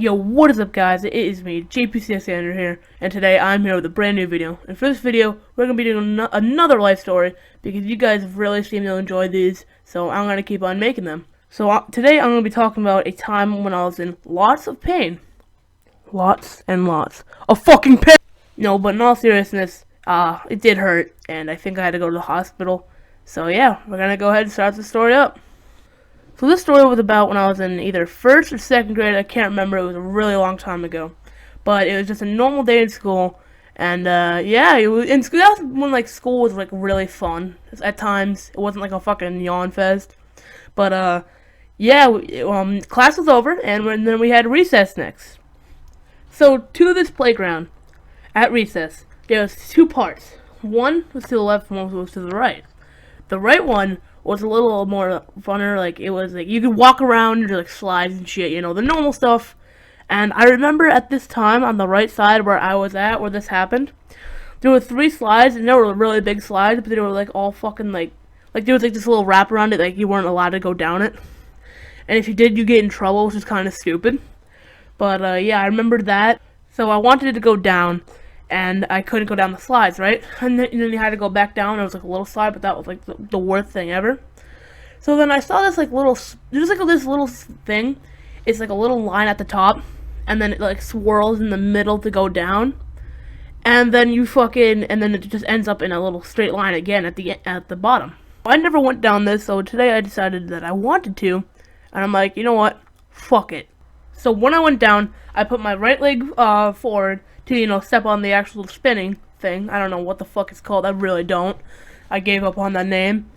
Yo, what is up guys, it is me, JPCS Andrew here, and today I'm here with a brand new video. And for this video, we're going to be doing another life story, because you guys really seem to enjoy these, so I'm going to keep on making them. So today I'm going to be talking about a time when I was in lots of pain. Lots and lots of fucking pain! No, but in all seriousness, it did hurt, and I think I had to go to the hospital. So yeah, we're going to go ahead and start the story up. So this story was about when I was in either 1st or 2nd grade. I can't remember. It was a really long time ago. But it was just a normal day in school. And, yeah, it was in school. That was when, like, school was, like, really fun. At times, it wasn't, like, a fucking yawn fest. But, yeah, class was over, and then we had recess next. So, to this playground, at recess, there was 2 parts. One was to the left, one was to the right. The right one was a little more funner. Like, it was like you could walk around, there's like slides and shit, you know, the normal stuff. And I remember at this time on the right side where I was at, where this happened, there were 3 slides, and they were really big slides, but they were like all fucking like there was like this little wrap around it, like you weren't allowed to go down it. And if you did, you get in trouble, which is kind of stupid. But yeah, I remember that. So I wanted to go down, and I couldn't go down the slides, right? And then you had to go back down. It was like a little slide, but that was like the worst thing ever. So then I saw this like little, there's like this little thing. It's like a little line at the top, and then it like swirls in the middle to go down. And then and then it just ends up in a little straight line again at the bottom. I never went down this, so today I decided that I wanted to, and I'm like, you know what? Fuck it. So when I went down, I put my right leg forward to, you know, step on the actual spinning thing. I don't know what the fuck it's called. I really don't. I gave up on that name.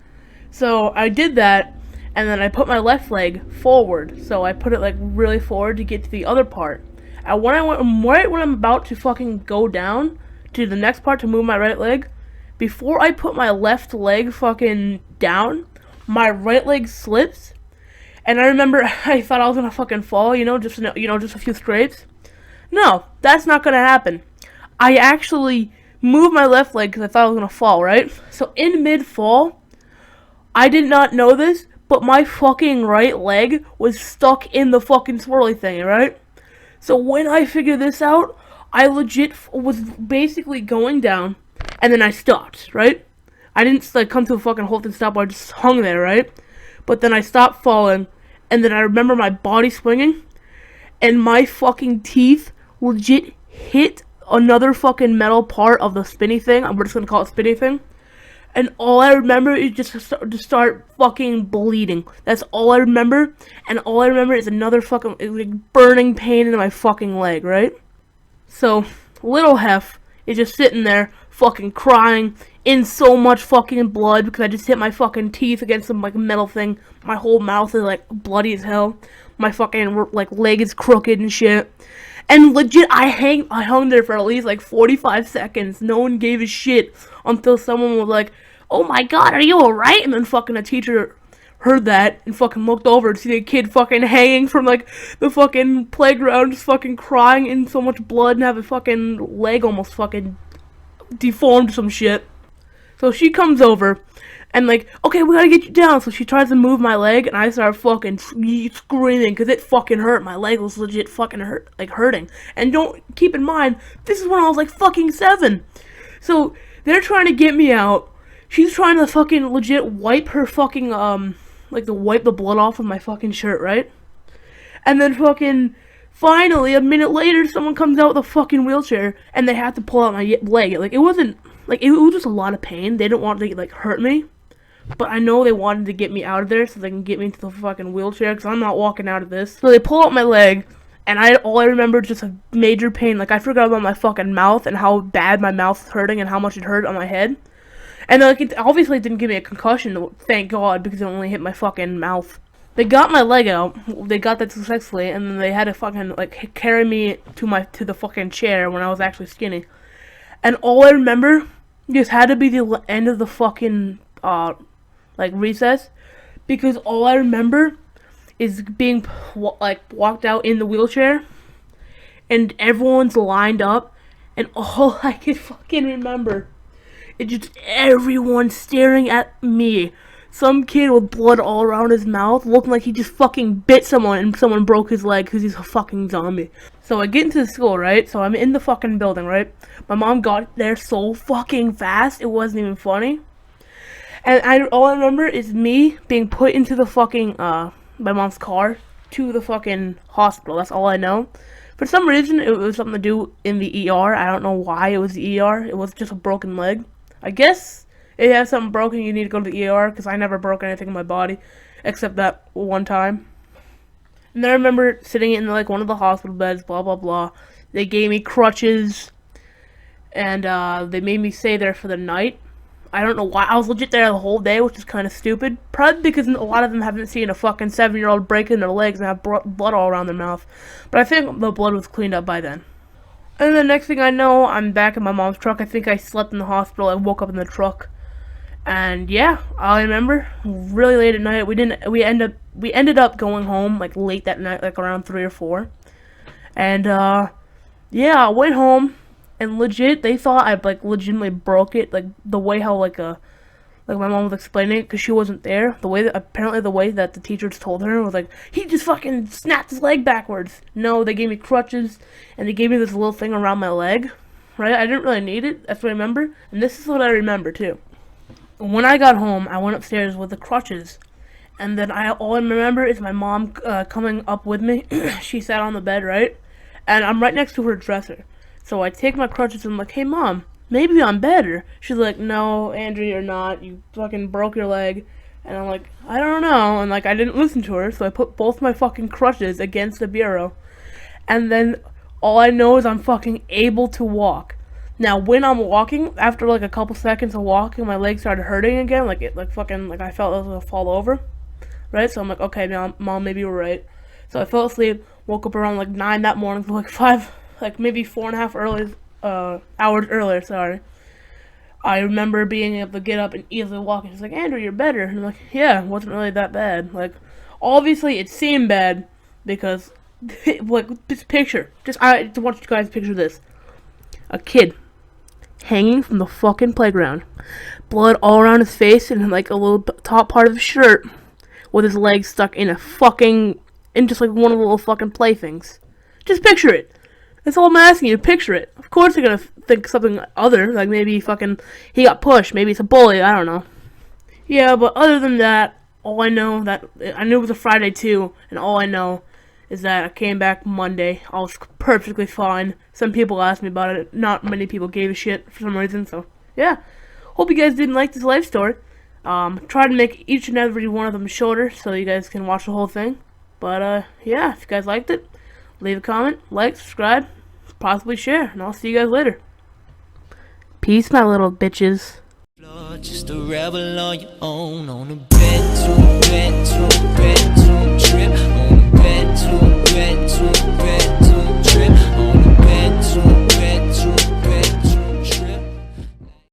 So I did that, and then I put my left leg forward. So I put it like really forward to get to the other part. And when I'm about to fucking go down to the next part to move my right leg, before I put my left leg fucking down, my right leg slips. And I remember I thought I was gonna fucking fall, just a few scrapes. No, that's not gonna happen. I actually moved my left leg because I thought I was gonna fall, right? So in mid-fall, I did not know this, but my fucking right leg was stuck in the fucking swirly thing, right? So when I figured this out, I legit was basically going down, and then I stopped, right? I didn't like come to a fucking halt and stop, I just hung there, right? But then I stopped falling, and then I remember my body swinging, and my fucking teeth legit hit another fucking metal part of the spinny thing. We're just gonna call it spinny thing. And all I remember is just to start fucking bleeding. That's all I remember. And all I remember is another fucking like burning pain in my fucking leg, right? So, little Hef is just sitting there fucking crying in so much fucking blood because I just hit my fucking teeth against some like metal thing. My whole mouth is like bloody as hell. My fucking like leg is crooked and shit. And legit, I hung there for at least like 45 seconds. No one gave a shit until someone was like, "Oh my god, are you alright?" And then fucking a teacher heard that and fucking looked over to see the kid fucking hanging from like the fucking playground, just fucking crying in so much blood and have a fucking leg almost fucking deformed some shit. So she comes over and like, "Okay, we gotta get you down." So she tries to move my leg, and I start fucking screaming because it fucking hurt. My leg was legit fucking hurting. And don't keep in mind, this is when I was like fucking 7. So they're trying to get me out. She's trying to fucking legit wipe her fucking wipe the blood off of my fucking shirt, right? And then fucking finally a minute later, someone comes out with a fucking wheelchair, and they have to pull out my leg. Like it was just a lot of pain. They didn't want to like hurt me. But I know they wanted to get me out of there so they can get me into the fucking wheelchair because I'm not walking out of this. So they pull out my leg, and all I remember is just a major pain. Like, I forgot about my fucking mouth and how bad my mouth was hurting and how much it hurt on my head. And like, it obviously didn't give me a concussion, thank God, because it only hit my fucking mouth. They got my leg out. They got that successfully, and then they had to fucking like carry me to the fucking chair when I was actually skinny. And all I remember just had to be the end of the fucking recess, because all I remember is being walked out in the wheelchair, and everyone's lined up, and all I can fucking remember is just everyone staring at me some kid with blood all around his mouth, looking like he just fucking bit someone and someone broke his leg because he's a fucking zombie. So I get into the school, right? So I'm in the fucking building, right? My mom got there so fucking fast, it wasn't even funny. And all I remember is me being put into the fucking, my mom's car to the fucking hospital. That's all I know. For some reason, it was something to do in the ER. I don't know why it was the ER. It was just a broken leg. I guess if you have something broken, you need to go to the ER, because I never broke anything in my body, except that one time. And then I remember sitting in, like, one of the hospital beds, blah, blah, blah. They gave me crutches, and they made me stay there for the night. I don't know why. I was legit there the whole day, which is kind of stupid. Probably because a lot of them haven't seen a fucking 7-year-old break in their legs and have blood all around their mouth. But I think the blood was cleaned up by then. And the next thing I know, I'm back in my mom's truck. I think I slept in the hospital. I woke up in the truck. And yeah, I remember really late at night. We ended up going home like late that night, like around 3 or 4. And yeah, I went home. And legit, they thought I like legitimately broke it, like the way how like my mom was explaining it, because she wasn't there. Apparently the way that the teachers told her was like, he just fucking snapped his leg backwards. No, they gave me crutches, and they gave me this little thing around my leg, right? I didn't really need it. That's what I remember, and this is what I remember too. When I got home, I went upstairs with the crutches, and then all I remember is my mom coming up with me. She sat on the bed, right, and I'm right next to her dresser. So I take my crutches and I'm like, hey mom, maybe I'm better. She's like, no, Andrew, you're not. You fucking broke your leg. And I'm like, I don't know. And like, I didn't listen to her, so I put both my fucking crutches against the bureau. And then all I know is I'm fucking able to walk. Now, when I'm walking, after like a couple seconds of walking, my legs started hurting again. Like I felt like I was gonna fall over. Right? So I'm like, okay, mom, maybe you're right. So I fell asleep, woke up around like 9 that morning, like 5. Like maybe 4.5 hours earlier, sorry. I remember being able to get up and easily walk, and she's like, Andrew, you're better. And I'm like, yeah, it wasn't really that bad. Like, obviously it seemed bad, because, like, this picture, I want you guys to picture this. A kid hanging from the fucking playground, blood all around his face, and like a little top part of his shirt, with his legs stuck in just like one of the little fucking playthings. Just picture it. That's all I'm asking you, picture it. Of course you're gonna think something other, like maybe he got pushed, maybe it's a bully, I don't know. Yeah, but other than that, all I knew it was a Friday too, and all I know is that I came back Monday. I was perfectly fine. Some people asked me about it, not many people gave a shit for some reason, so yeah. Hope you guys didn't like this life story. Try to make each and every one of them shorter so you guys can watch the whole thing. But yeah, if you guys liked it, leave a comment, like, subscribe, possibly share, and I'll see you guys later. Peace, my little bitches. Just a rebel on your own on a bedroom trip.